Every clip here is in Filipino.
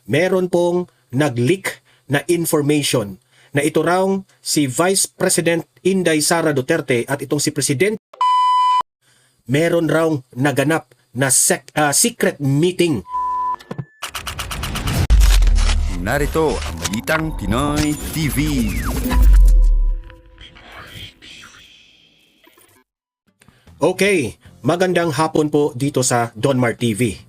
meron pong nag-leak na information na ito raw si Vice President Inday Sara Duterte at itong si President meron raw naganap na secret meeting. Narito ang Balitang Pinoy TV. Okay, magandang hapon po dito sa Donmar TV.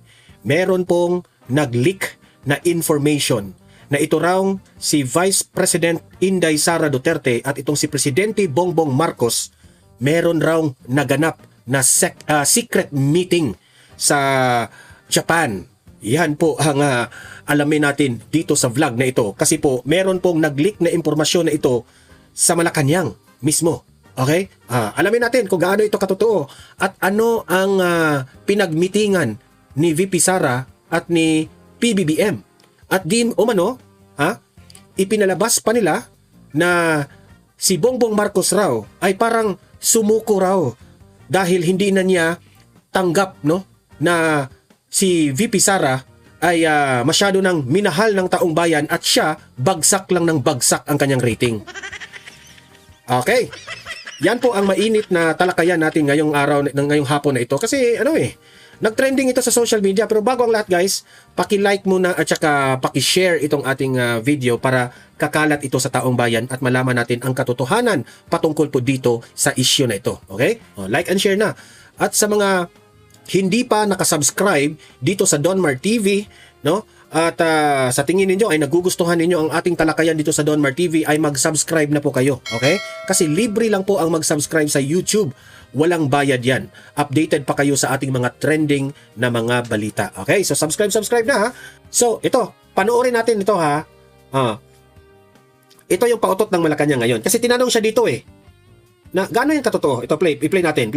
Meron pong nag-leak na information na ito raw si Vice President Inday Sara Duterte at itong si Presidente Bongbong Marcos meron raw naganap na secret meeting sa Japan. Yan po ang alamin natin dito sa vlog na ito. Kasi po, meron pong nag-leak na impormasyon na ito sa Malacanang mismo. Okay? Alamin natin kung gaano ito katotoo at ano ang pinagmitingan ni VP Sara at ni PBBM. At din umano, ipinalabas pa nila na si Bongbong Marcos raw ay parang sumuko raw dahil hindi na niya tanggap na si VP Sara ay masyado nang minahal ng taong bayan at siya bagsak lang ng bagsak ang kanyang rating. Okay. Yan po ang mainit na talakayan natin ngayong araw, ngayong hapon na ito. Kasi nag-trending ito sa social media. Pero bago ang lahat guys, paki-like muna at saka paki-share itong ating video para kakalat ito sa taong bayan at malaman natin ang katotohanan patungkol po dito sa issue na ito. Okay? Like and share na. At sa mga hindi pa nakasubscribe dito sa Donmar TV, at sa tingin ninyo ay nagugustuhan ninyo ang ating talakayan dito sa Donmar TV, ay mag-subscribe na po kayo. Okay? Kasi libre lang po ang mag-subscribe sa YouTube. Walang bayad yan. Updated pa kayo sa ating mga trending na mga balita. Okay? So subscribe na ha. So ito, panoorin natin ito ha. Ito yung pautot ng Malacanang ngayon. Kasi tinanong siya dito na gaano yung katotoo? Ito, i-play natin.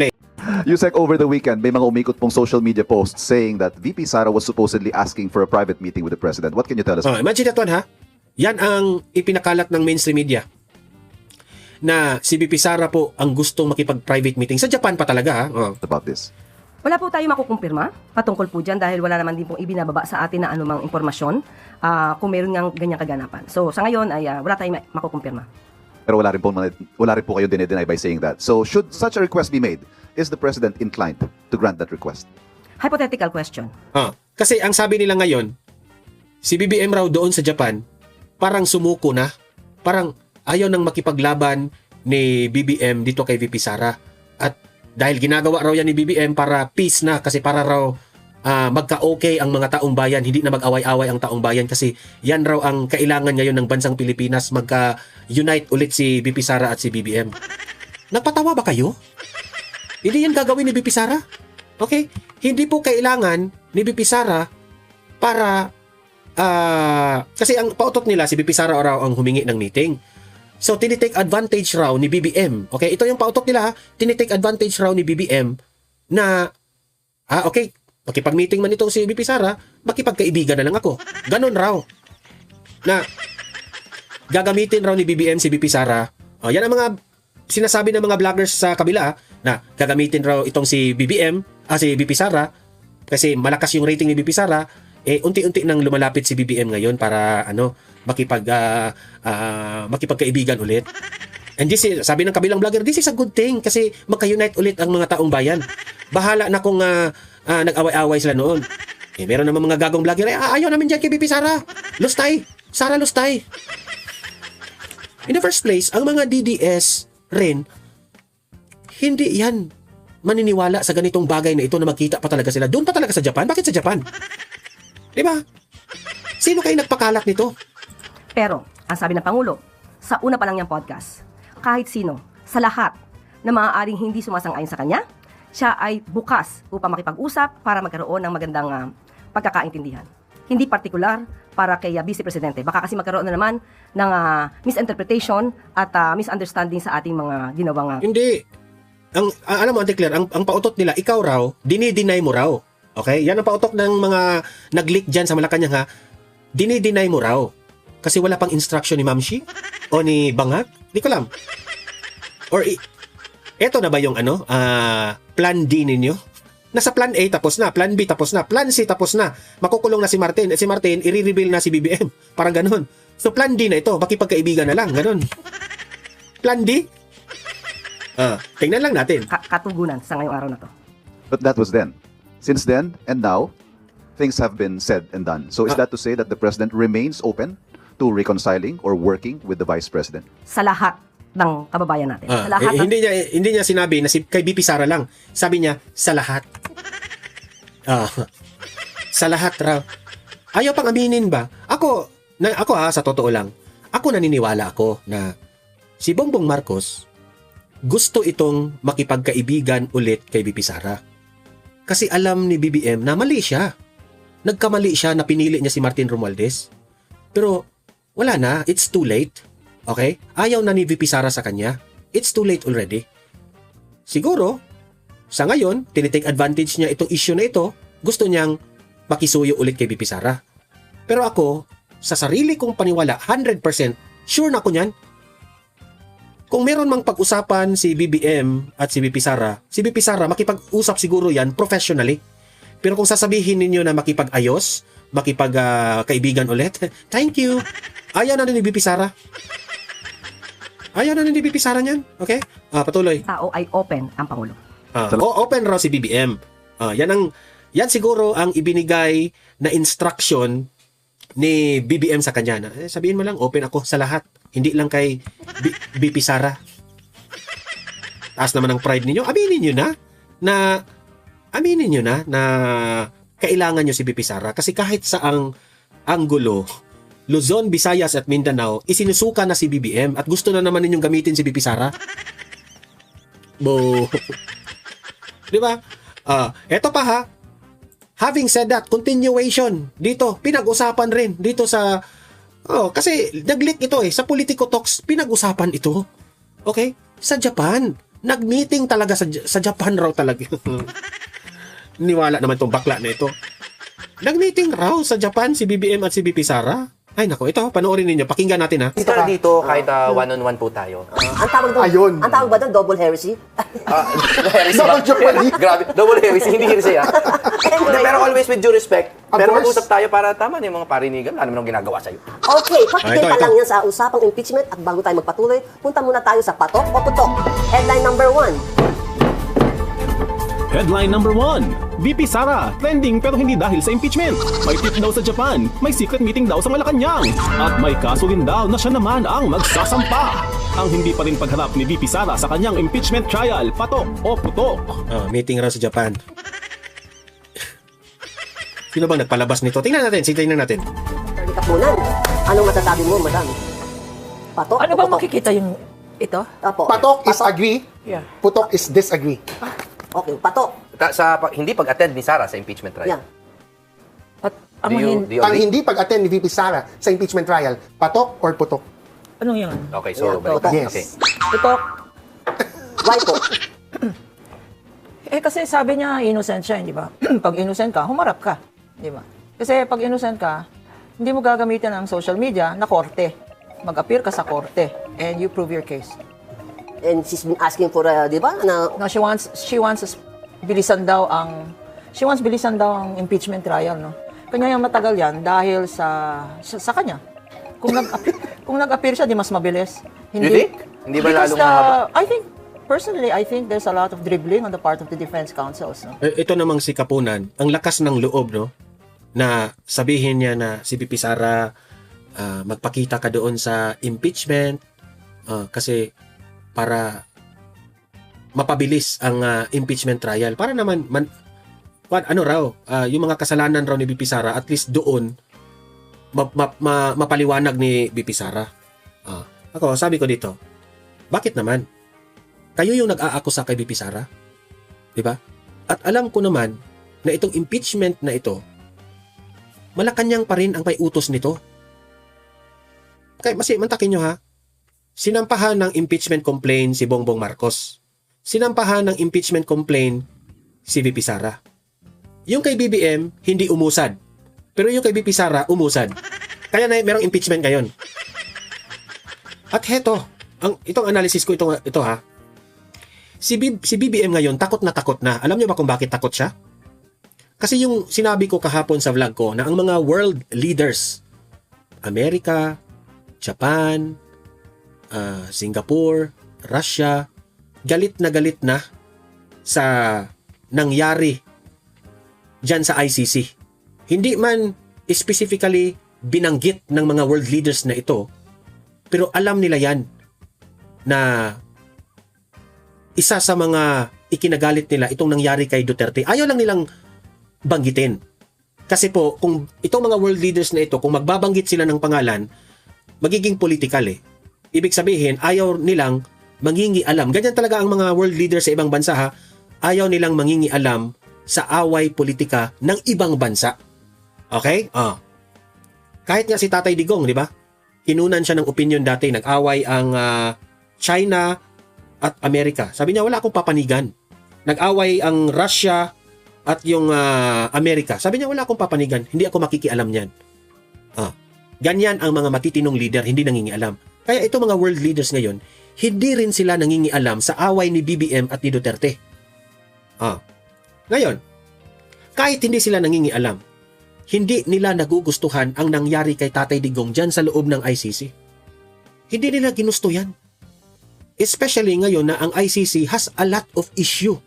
Yusek, over the weekend, may mga umikot pong social media posts saying that VP Sara was supposedly asking for a private meeting with the president. What can you tell us? Imagine that one ha. Yan ang ipinakalat ng mainstream media. Na si VP Sara po ang gustong makipag-private meeting. Sa Japan pa talaga ha. About this. Wala po tayo makukumpirma patungkol po dyan dahil wala naman din pong ibinababa sa atin na anumang impormasyon kung meron ngang ganyang kaganapan. So sa ngayon ay wala tayong makukumpirma. Pero wala rin po kayo dinedeny by saying that. So should such a request be made, is the president inclined to grant that request? Hypothetical question. Kasi ang sabi nila ngayon, si BBM raw doon sa Japan, parang sumuko na. Parang ayaw nang makipaglaban ni BBM dito kay VP Sara. At dahil ginagawa raw yan ni BBM para peace na, kasi para raw magka-okay ang mga taong bayan, hindi na mag-away-away ang taong bayan, kasi yan raw ang kailangan ngayon ng bansang Pilipinas, magka-unite ulit si VP Sara at si BBM. Nagpatawa ba kayo? Hindi yan gagawin ni VP Sara. Okay? Hindi po kailangan ni VP Sara para kasi ang pautot nila si VP Sara raw ang humingi ng meeting. So tinitake advantage raw ni BBM. Okay, ito yung pautot nila ha. Tinitake advantage raw ni BBM na okay, makipag-meeting man itong si VP Sara, makipagkaibigan na lang ako. Ganon raw. Na gagamitin raw ni BBM si VP Sara. Yan ang mga sinasabi ng mga vloggers sa kabila na gagamitin raw itong si BBM, si VP Sara, kasi malakas yung rating ni VP Sara, unti-unti nang lumalapit si BBM ngayon para makipagkaibigan ulit. And this is, sabi ng kabilang vlogger, this is a good thing kasi magka-unite ulit ang mga taong bayan. Bahala na kung nag-away-away sila noon. Meron naman mga gagong vlogger, ayaw namin dyan kay VP Sara. Lustay. Sara lustay. In the first place, ang mga DDS rin, hindi yan maniniwala sa ganitong bagay na ito na magkita pa talaga sila. Doon pa talaga sa Japan? Bakit sa Japan? Diba? Sino kayo nagpakalat nito? Pero, ang sabi ng Pangulo, sa una pa lang niyang podcast, kahit sino, sa lahat na maaaring hindi sumasang-ayon sa kanya, siya ay bukas upang makipag-usap para magkaroon ng magandang pagkakaintindihan. Hindi partikular para kay Vice Presidente. Baka kasi magkaroon na naman ng misinterpretation at misunderstanding sa ating mga ginawang... Hindi. Alam mo, Auntie Claire, ang pautot nila, ikaw raw, dinideny mo raw. Okay? Yan ang pautot ng mga nag-leak dyan sa Malacanang ha. Dinideny mo raw. Kasi wala pang instruction ni Mamshi o ni Bangag. Di ko alam. Or eto na ba yung plan D ninyo? Nasa plan A tapos na, plan B tapos na, plan C tapos na. Makukulong na si Martin. At si Martin, i-reveal na si BBM. Parang ganun. So plan D na ito, makipagkaibigan na lang. Ganun. Plan D? Tingnan lang natin. Katugunan sa ngayong araw na to. But that was then. Since then and now, things have been said and done. So is that to say that the president remains open to reconciling or working with the vice president? Sa lahat ng kababayan natin. Sa lahat ng... hindi niya sinabi na kay BP Sara lang. Sabi niya, sa lahat. Sa lahat raw. Ayaw pang aminin ba? Ako sa totoo lang, ako naniniwala ako na si Bongbong Marcos gusto itong makipagkaibigan ulit kay BP Sara. Kasi alam ni BBM na mali siya. Nagkamali siya na pinili niya si Martin Romualdez. Pero wala na, it's too late. Okay? Ayaw na ni VP Sara sa kanya. It's too late already. Siguro, sa ngayon, tinitake advantage niya itong issue na ito, gusto niyang makisuyo ulit kay VP Sara. Pero ako, sa sarili kong paniwala, 100% sure na ako niyan. Kung meron mang pag-usapan si BBM at si VP Sara makipag-usap siguro yan professionally. Pero kung sasabihin ninyo na makipag-ayos, makipag-kaibigan ulit, thank you. Ayaw na ni VP Sara. Ayaw na ni VP Sara niyan. Okay? Patuloy. Tao ay open ang Pangulo. Open raw si BBM. Yan siguro ang ibinigay na instruction ni BBM sa kanya. Sabihin mo lang, open ako sa lahat. Hindi lang kay VP Sara. Taas naman ang pride ninyo. Aminin nyo na kailangan nyo si VP Sara. Kasi kahit saang anggulo, Luzon, Visayas at Mindanao, isinusuka na si BBM at gusto na naman ninyong gamitin si VP Sara. Bo. Di ba? Eto pa ha. Having said that, continuation dito, pinag-usapan rin dito sa kasi nag-leak ito sa Politico Talks, pinag-usapan ito. Okay? Sa Japan. Nag-meeting talaga sa Japan raw talaga. Niwala naman tong bakla na ito. Nag-meeting raw sa Japan si BBM at si VP Sara. Ay nako, ito panoorin ninyo, pakinggan natin ha. Dito kahit one-on-one po tayo. Ang tawag doon, Ayun. ang tawag ba doon, double heresy? Heresy ba? Double jeopardy. Grabe, double heresy, hindi heresy Anyway, Pero always with due respect. Of Pero course. mag-usap tayo para tama na yung mga parinigan. Ano naman ang ginagawa sa'yo? okay, pakikita ito. lang yan sa usapang impeachment at bago tayo magpatuloy, punta muna tayo sa patok o putok. Headline number 1. Headline number 1. VP Sara, trending pero hindi dahil sa impeachment. May tip daw sa Japan, may secret meeting daw sa Malacanang. At may kaso rin daw na siya naman ang magsasampa. Ang hindi pa rin pagharap ni VP Sara sa kanyang impeachment trial, patok o putok. Meeting raw sa Japan. Sino bang nagpalabas nito? Tingnan natin. Attorney Kapunan, anong masasabi mo, madam? Patok Ano o bang putok? makikita yung ito? Apo. Patok is agree, Yeah. putok is disagree. Okay, patok. Hindi pag-attend ni Sara sa impeachment trial. Yan. At ang Do you hindi, Ang agree? hindi pag-attend ni VP Sara sa impeachment trial, patok or putok? anong yun? Okay, so Yan, balik tayo. yes. Okay. Ito, Why po? kasi sabi niya innocent siya, di ba? Pag innocent ka, humarap ka, di ba? Kasi pag innocent ka, hindi mo gagamitin ang social media na korte. Mag-appear ka sa korte and you prove your case. And she's been asking for, di ba, na No, she wants bilisan daw ang impeachment trial, no. Kanya yung matagal yan dahil sa kanya. Kung nag-appear siya, di mas mabilis. You think? Hindi ba Because lalong mahaba? Personally, I think there's a lot of dribbling on the part of the defense counsels, no. Ito namang si Kapunan, ang lakas ng loob, no? Na sabihin niya na si VP Sara, magpakita ka doon sa impeachment kasi para mapabilis ang impeachment trial. Para naman, yung mga kasalanan raw ni VP Sara, at least doon, mapaliwanag ni VP Sara. Ako, sabi ko dito, bakit naman? Kayo yung nag-aakusa kay VP Sara? Diba? At alam ko naman na itong impeachment na ito, Malacanang pa rin ang may utos nito. Kaya mantakin nyo ha, sinampahan ng impeachment complaint si Bongbong Marcos. Sinampahan ng impeachment complaint si VP Sara. Yung kay BBM, hindi umusad. Pero yung kay VP Sara, umusad. Kaya na merong impeachment ngayon. At heto, itong analysis ko ito ha. Si BBM ngayon, takot na takot na. Alam niyo ba kung bakit takot siya? Kasi yung sinabi ko kahapon sa vlog ko na ang mga world leaders, Amerika, Japan, Singapore, Russia, galit na sa nangyari dyan sa ICC. Hindi man specifically binanggit ng mga world leaders na ito, pero alam nila yan na isa sa mga ikinagalit nila itong nangyari kay Duterte. Ayaw lang nilang banggitin. Kasi po, kung itong mga world leaders na ito, kung magbabanggit sila ng pangalan, magiging political eh. Ibig sabihin, ayaw nilang mangingialam. Ganyan talaga ang mga world leaders sa ibang bansa ha. Ayaw nilang mangingialam sa away politika ng ibang bansa. Okay? Kahit nga si Tatay Digong, di ba? Kinunan siya ng opinion dati, nag-away ang China at Amerika. Sabi niya, wala akong papanigan. Nag-away ang Russia at yung Amerika. Sabi niya, wala akong papanigan. Hindi ako makikialam niyan. Ganyan ang mga matitinong leader, hindi nangingialam. Kaya itong mga world leaders ngayon, hindi rin sila nangingialam sa away ni BBM at ni Duterte. Ngayon, kahit hindi sila nangingialam, hindi nila nagugustuhan ang nangyari kay Tatay Digong dyan sa loob ng ICC. Hindi nila ginusto yan. Especially ngayon na ang ICC has a lot of issue.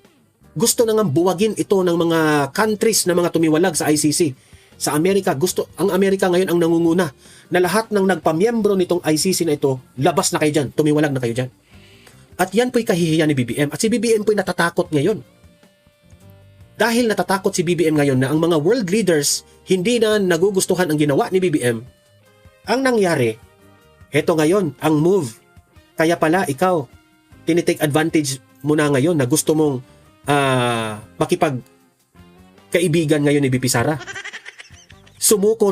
Gusto na nga buwagin ito ng mga countries na mga tumiwalag sa ICC. Sa Amerika, ang Amerika ngayon ang nangunguna na lahat ng nagpamiyembro nitong ICC na ito, labas na kayo dyan, tumiwalag na kayo dyan. At yan po'y kahihiyan ni BBM. At si BBM po'y natatakot ngayon. Dahil natatakot si BBM ngayon na ang mga world leaders hindi na nagugustuhan ang ginawa ni BBM, ang nangyari, heto ngayon, ang move. Kaya pala ikaw, tinitake advantage mo na ngayon na gusto mong makipagkaibigan ngayon ni BP Sara. Sumuko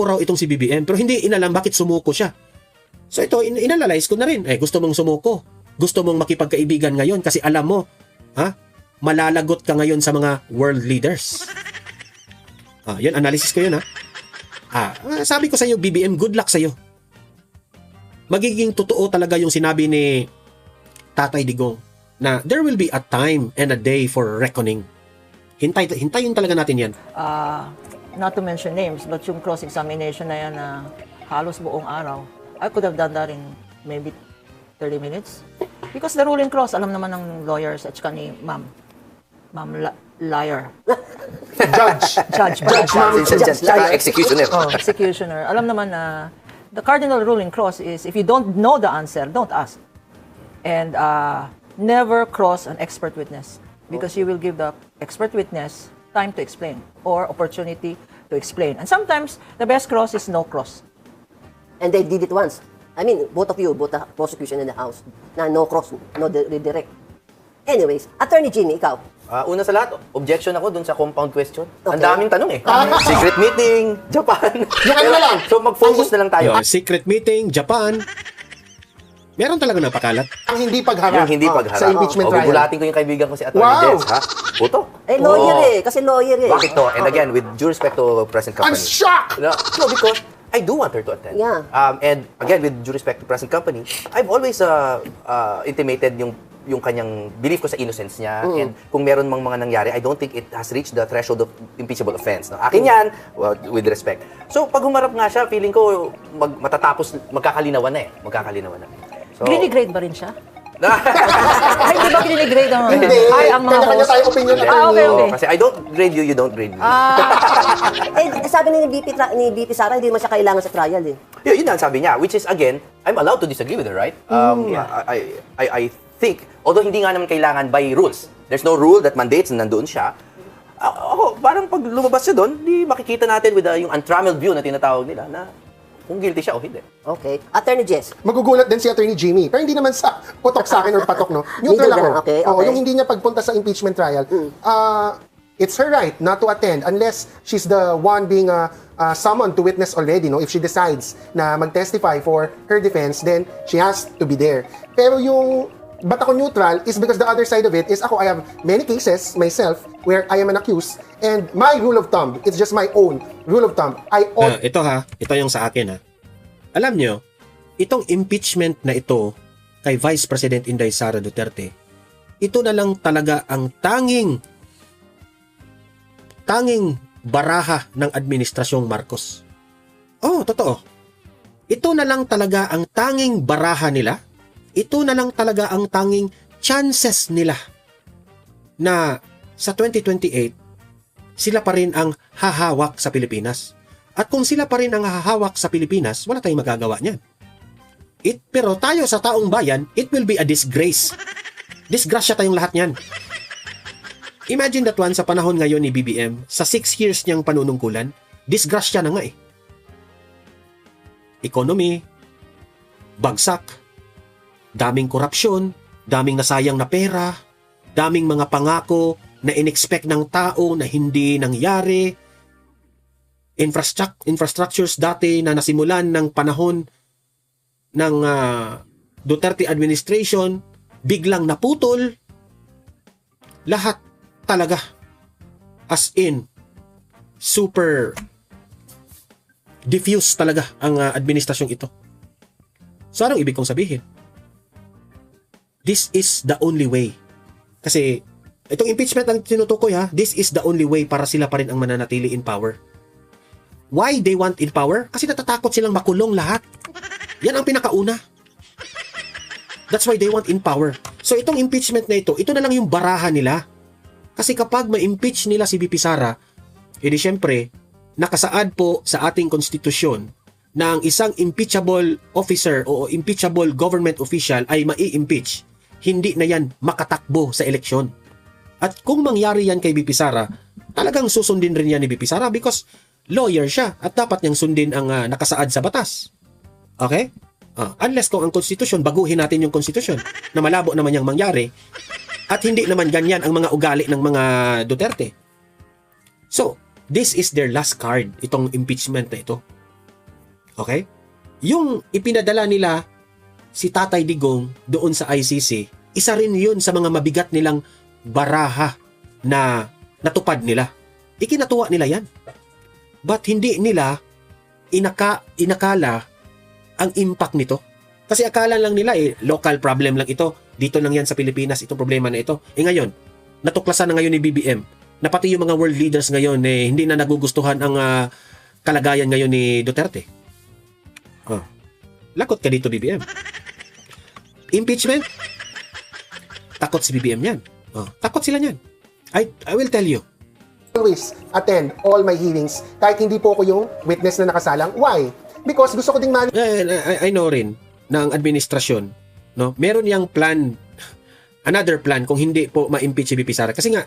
raw itong si BBM, pero hindi inalam bakit sumuko siya. So ito, inanalyze ko na rin. Gusto mong sumuko. Gusto mong makipagkaibigan ngayon kasi alam mo, malalagot ka ngayon sa mga world leaders. Yan, analysis ko yun sabi ko sa iyo, BBM, good luck sa iyo. Magiging totoo talaga yung sinabi ni Tatay Digong na there will be a time and a day for reckoning. Hintayin talaga natin yan. Not to mention names, but yung cross-examination na yan na halos buong araw, I could have done that in maybe 30 minutes. Because the ruling cross, alam naman ng lawyers at saka ni Ma'am liar. Judge. Executioner. Executioner. Alam naman na the cardinal ruling cross is if you don't know the answer, don't ask. And never cross an expert witness because you will give the expert witness time to explain or opportunity to explain. And sometimes the best cross is no cross. And they did it once. I mean, both of you, both the prosecution and the House, na no cross, no redirect. Anyways, Attorney Jimmy, ikaw. Una sa lahat, objection ako dun sa compound question. Okay. Ang daming tanong eh. Secret meeting, Japan. Yung ano na lang. So mag-focus na lang tayo. Secret meeting, Japan. Meron talaga napakalat. Ang hindi pagharap. Yung hindi pagharap. Sa impeachment trial. Bubulatin ko yung kaibigan ko si Atty. Wow! Des, ha? Puto. Lawyer kasi lawyer eh. Bakit to? And again, with due respect to present I'm company. shocked! No, because I do want her to attend. Yeah. And again, with due respect to present company, I've always intimated yung kanyang belief ko sa innocence niya. And kung meron mang mga nangyari, I don't think it has reached the threshold of impeachable offense. No? Akin yan, with respect. So, pag humarap nga siya, feeling ko magkakalinawan na eh. So, Grade ba rin siya? Ay, di ba grade ang Hindi. ang mga Kanya-kanya host? tayo opinion. Okay. kasi I don't grade you, you don't grade me. Sabi ni BP Sara, hindi man siya kailangan sa trial eh. Yun ang sabi niya, which is again, I'm allowed to disagree with her, right? I think, although hindi nga naman kailangan by rules, there's no rule that mandates na nandoon siya. Parang pag lumabas siya doon, di makikita natin with yung untrammeled view na tinatawag nila na kung guilty siya o hindi. Okay. Attorney Jess. Magugulat din si Attorney Jimmy. Pero hindi naman sa putok sa akin or patok, no? Neutral ako. Okay. Oo, yung hindi niya pagpunta sa impeachment trial, it's her right not to attend unless she's the one being summoned to witness already, no? If she decides na mag-testify for her defense, then she has to be there. Pero yung ba't ako neutral is because the other side of it is I have many cases myself where I am an accused and my rule of thumb, it's just my own rule of thumb. Ito yung sa akin Alam nyo, itong impeachment na ito kay Vice President Inday Sara Duterte, ito na lang talaga ang tanging tanging baraha ng administrasyong Marcos. Oh, totoo. Ito na lang talaga ang tanging baraha nila. Ito na lang talaga ang tanging chances nila na sa 2028, sila pa rin ang hahawak sa Pilipinas. At kung sila pa rin ang hahawak sa Pilipinas, wala tayong magagawa niyan. Pero tayo sa taong bayan, it will be a disgrace. Disgrasya tayong lahat niyan. Imagine that one sa panahon ngayon ni BBM, sa 6 years niyang panunungkulan, disgrasya na nga eh. Economy, bagsak, daming korupsyon, daming nasayang na pera, daming mga pangako na in-expect ng tao na hindi nangyari, infrastructures dati na nasimulan ng panahon ng Duterte administration, biglang naputol, lahat talaga. As in, super diffuse talaga ang administrasyong ito. So, anong ibig kong sabihin? This is the only way. Kasi, itong impeachment ang tinutukoy this is the only way para sila pa rin ang mananatili in power. Why they want in power? Kasi natatakot silang makulong lahat. Yan ang pinakauna. That's why they want in power. So, itong impeachment na ito na lang yung baraha nila. Kasi kapag ma-impeach nila si VP Sara, edi syempre, nakasaad po sa ating konstitusyon na ang isang impeachable officer o impeachable government official ay mai-impeach. Hindi na yan makatakbo sa eleksyon. At kung mangyari yan kay VP Sara, talagang susundin rin yan ni VP Sara because lawyer siya at dapat niyang sundin ang nakasaad sa batas. Okay? Unless kung ang konstitusyon, baguhin natin yung konstitusyon na malabo naman yung mangyari at hindi naman ganyan ang mga ugali ng mga Duterte. So, this is their last card, itong impeachment na ito. Okay? Yung ipinadala nila si Tatay Digong doon sa ICC, isa rin yun sa mga mabigat nilang baraha na natupad nila. Ikinatuwa nila yan. But hindi nila inakala ang impact nito. Kasi akala lang nila local problem lang ito. Dito lang yan sa Pilipinas, itong problema na ito. Ngayon, natuklasan na ngayon ni BBM na pati yung mga world leaders ngayon hindi na nagugustuhan ang kalagayan ngayon ni Duterte. Lakot ka dito, BBM. Impeachment? Takot si BBM yan. Takot sila yan. I will tell you. Always attend all my hearings kahit hindi po ako yung witness na nakasalang. Why? Because gusto ko ding I know rin na ang administrasyon, no, meron yang plan, another plan kung hindi po ma-impeach si VP Sara. Kasi nga,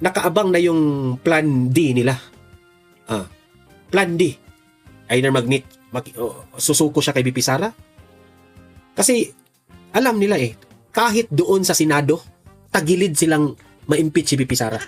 nakaabang na yung plan D nila. Plan D. Either susuko siya kay VP Sara. Kasi, alam nila kahit doon sa Senado, tagilid silang ma-impeach si VP Sara.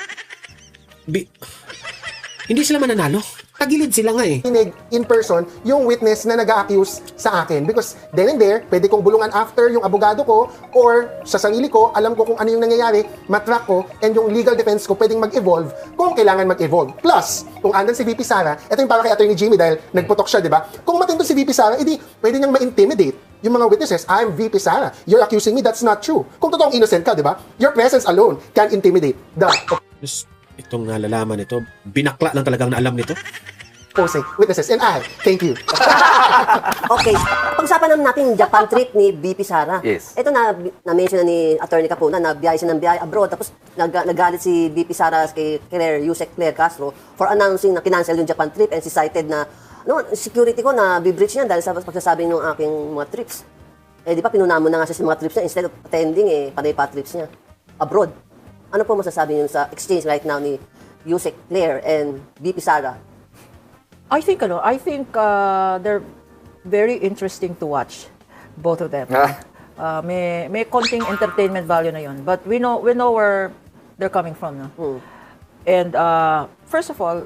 Hindi sila mananalo. Tagilid sila nga in person yung witness na nag-a-accuse sa akin. Because then and there, pwede kong bulungan after yung abogado ko or sa sarili ko, alam ko kung ano yung nangyayari, matrack ko, and yung legal defense ko pwedeng mag-evolve kung kailangan mag-evolve. Plus, kung andan si VP Sara, ito yung para kay Attorney Jimmy dahil nagputok siya, di ba? Kung matindi si VP Sara, edi pwede niyang ma-intimidate yung mga witnesses. I'm VP Sara. You're accusing me, that's not true. Kung totoong innocent ka, di ba? Your presence alone can intimidate the itong nalalaman nito, binakla lang talagang naalam nito. Witnesses. And I, thank you. Okay. Pag-usapan naman natin yung Japan trip ni VP Sara. Yes. Ito na-mention na ni Attorney Capuna na biyahe siya ng biyahe abroad. Tapos nagalit si VP Sara kay Yusek Claire Castro for announcing na kinancel yung Japan trip and she cited na security ko na bi-breach niya dahil sa pagsasabi ng aking mga trips. Di ba pinuna mo na nga siya sa mga trips niya instead of attending panay pa trips niya abroad. Ano po masasabi niyo sa exchange right now ni Yusek Claire and VP Sara? I think they're very interesting to watch, both of them. May konting entertainment value na yun, but we know where they're coming from, no? And first of all,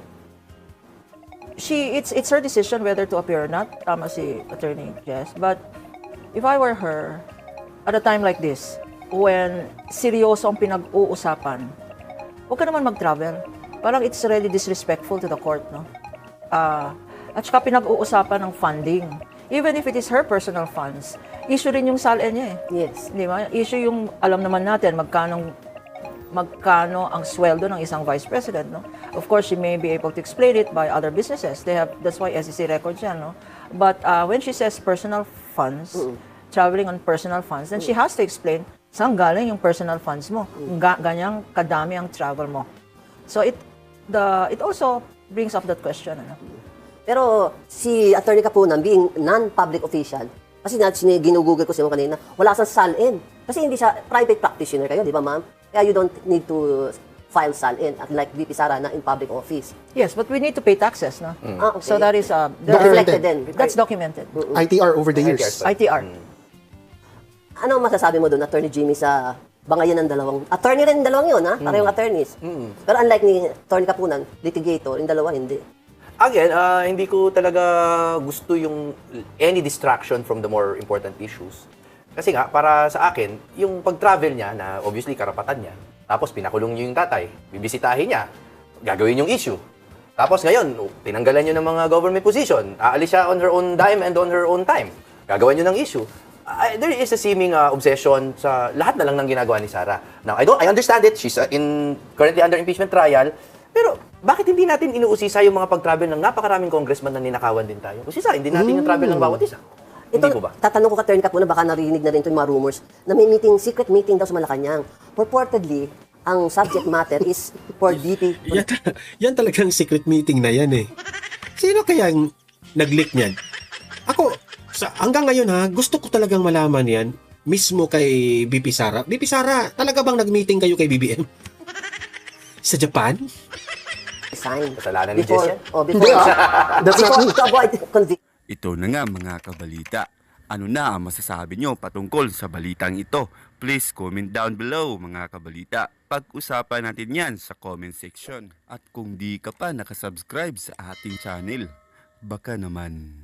it's her decision whether to appear or not, tama si Attorney Jess. But if I were her, at a time like this, when seryoso ang pinag-uusapan, huwag ka naman mag-travel. Parang it's really disrespectful to the court, no? At saka pinag-uusapan ng funding. Even if it is her personal funds, issue rin yung SALN niya Yes. Di ba? Issue yung, alam naman natin, magkanong magkano ang sweldo ng isang vice president, no? Of course, she may be able to explain it by other businesses. That's why SEC records yan, no? But when she says personal funds, traveling on personal funds, then she has to explain saan galing yung personal funds mo. Ganyang kadami ang travel mo. So it also brings up that question, ano? Pero si Attorney Kapunan, being non-public official, kasi ginugugol ko siya kanina, wala siyang SALN. Kasi hindi siya private practitioner kayo, di ba ma'am? Kaya you don't need to file SALN, like VP Sara na in public office. Yes, but we need to pay taxes, no? Okay. So that is Documented. Reflected din. That's documented. ITR over the years. ITR. Ano masasabi mo doon, Attorney Jimmy, sa bangayan ng dalawang, attorney rin yung dalawang yun, ha? Parehong attorneys. Pero unlike ni Attorney Kapunan, litigator, yung dalawa hindi. Again, hindi ko talaga gusto yung any distraction from the more important issues. Kasi nga, para sa akin, yung pag-travel niya, na obviously karapatan niya, tapos pinakulong niyo yung tatay, bibisitahin niya, gagawin yung issue. Tapos ngayon, tinanggalan niyo ng mga government position, aalis siya on her own dime and on her own time. Gagawan niyo ng issue. There is a seeming obsession sa lahat na lang ng ginagawa ni Sara. Now, I understand it. She's currently under impeachment trial. Pero bakit hindi natin inuusisa yung mga pag-travel ng napakaraming congressman na ninakawan din tayo? Usisa, hindi natin yung travel ng bawat isa. Hindi po ba? Tatanong ko ka, Attorney Kapunan, baka narinig na rin ito yung mga rumors, na may meeting, secret meeting daw sa Malacanang. Purportedly, ang subject matter is for DP. Yan talagang secret meeting na yan eh. Sino kayang nag-leak niyan? Ako, hanggang ngayon ha, gusto ko talagang malaman yan mismo kay BP Sara. BP Sara, talaga bang nag-meeting kayo kay BBM? Sa Japan? Sign. Kasalanan ni Before, Jess yan? before, That's not me. to avoid conviction. Ito na nga mga kabalita. Ano na ang masasabi nyo patungkol sa balitang ito? Please comment down below mga kabalita. Pag-usapan natin yan sa comment section. At kung di ka pa nakasubscribe sa ating channel, baka naman